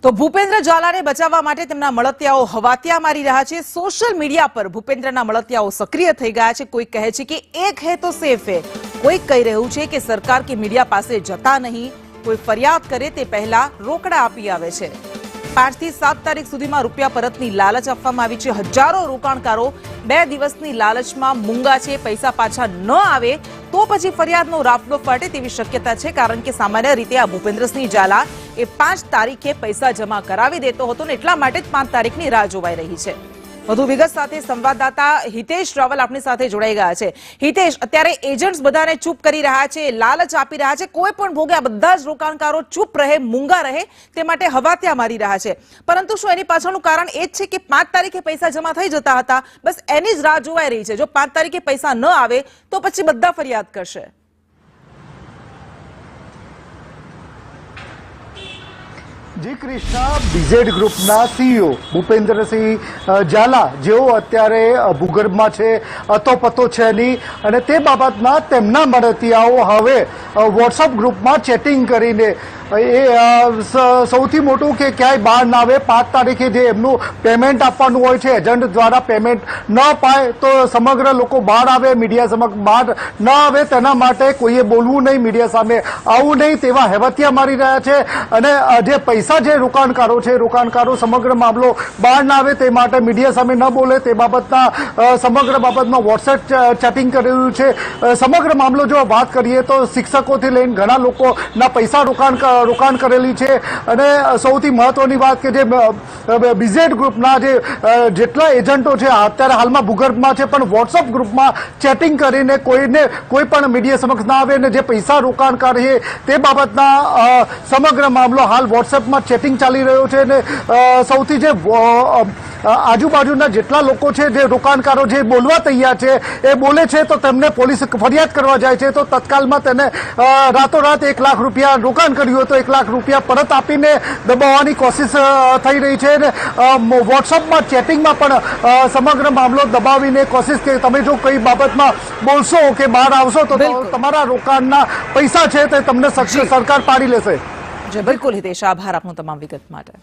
તો ભૂપેન્દ્ર ઝાલાને બચાવવા માટે તેમના મળતિયાઓ હવાતિયા મારી રહ્યા છે। સોશિયલ મીડિયા પર ભૂપેન્દ્રના મળતિયાઓ સક્રિય થઈ ગયા છે। કોઈ કહે છે કે એક હે તો સેફ હે, કોઈ કહી રહ્યું છે કે સરકાર કે મીડિયા પાસે જતા નહીં, કોઈ ફરિયાદ કરે તે પહેલા રોકડા આપી આવે છે। 5 થી 7 તારીખ સુધીમાં રૂપિયા પરતની લાલચ આપવામાં આવી છે। હજારો રોકાણકારો 2 દિવસની લાલચમાં મૂંગા છે। પૈસા પાછા ન આવે તો પછી ફરિયાદનો રાફડો ફાટે તેવી શક્યતા છે, કારણ કે સામાન્ય રીતે આ ભૂપેન્દ્રસિંહ ઝાલા એ 5 તારીખે પૈસા જમા કરાવી દેતો હતો ને એટલા માટે જ 5 તારીખની રાહ જોવાઈ રહી છે। વધુ વિગત સાથે સંવાદદાતા હિતેશ રાવલ આપણી સાથે જોડાઈ ગયા છે। હિતેશ, અત્યારે એજન્ટ્સ બધાને ચૂપ કરી રહ્યા છે, લાલચ આપી રહ્યા છે, કોઈ પણ ભોગે આ બધા જ રોકાણકારો ચૂપ રહે, મૂંગા રહે તે માટે હવાતિયા મારી રહ્યા છે, પરંતુ શું એની પાછળનું કારણ એ જ છે કે 5 તારીખે પૈસા જમા થઈ જતા હતા, બસ એની જ રાહ જોવાઈ રહી છે। જો 5 તારીખે પૈસા ન આવે તો પછી બધા ફરિયાદ કરશે। જી કૃષ્ણા, બીઝેડ ગ્રુપના સીઈઓ ભૂપેન્દ્રસિંહ ઝાલા જેઓ અત્યારે ભૂગર્ભમાં છે, અતોપતો છે નહીં, અને તે બાબતમાં તેમના મળતિયાઓ હવે વોટ્સઅપ ગ્રુપમાં ચેટિંગ કરીને સૌથી મોટું કે ક્યાંય બહાર ના આવે, 5 તારીખે જે એમનું પેમેન્ટ આપવાનું હોય છે, એજન્ટ દ્વારા પેમેન્ટ ન પાય તો સમગ્ર લોકો બહાર આવે, મીડિયા સમક્ષ બહાર ન આવે, તેના માટે કોઈએ બોલવું નહીં, મીડિયા સામે આવવું નહીં, તેવા હેવતિયા મારી રહ્યા છે। અને જે પૈસા જે રોકાણકારો સમગ્ર મામલો બહાર ના આવે તે માટે મીડિયા સામે ન બોલે તે બાબતના સમગ્ર બાબતમાં વોટ્સએપ ચેટિંગ કરી રહ્યું છે। સમગ્ર મામલો જો વાત કરીએ તો શિક્ષકોથી લઈને ઘણા લોકોના પૈસા રોકાણ કરેલી છે। અને સૌથી મહત્વની વાત કે જે બીઝેડ ગ્રુપના જેટલા એજન્ટો છે અત્યારે હાલમાં ભૂગર્ભમાં છે, પણ વોટ્સઅપ ગ્રુપમાં ચેટિંગ કરીને કોઈ પણ મીડિયા સમક્ષ ના આવે, અને જે પૈસા રોકાણકાર છે તે બાબતના સમગ્ર મામલો હાલ વોટ્સએપમાં ચેટિંગ ચાલી રહ્યો છે। અને સૌથી જે આજુબાજુના જેટલા લોકો છે, જે રોકાણકારો જે બોલવા તૈયાર છે એ બોલે છે તો તેમને પોલીસ ફરિયાદ કરવા જાય છે તો તત્કાલમાં તેને રાતોરાત 1 લાખ રૂપિયા રોકાણ કર્યું હતું, 1 લાખ રૂપિયા પરત આપીને દબાવવાની કોશિશ થઈ રહી છે। અને વોટ્સઅપમાં ચેટિંગમાં પણ સમગ્ર મામલો દબાવીને કોશિશ કે તમે જો કઈ બાબતમાં બોલશો કે બહાર આવશો તો તમારા રોકાણના પૈસા છે તે તમને સરકાર પાડી લેશે। બિલકુલ હિતેશ, આભાર આપનો તમામ વિગત માટે।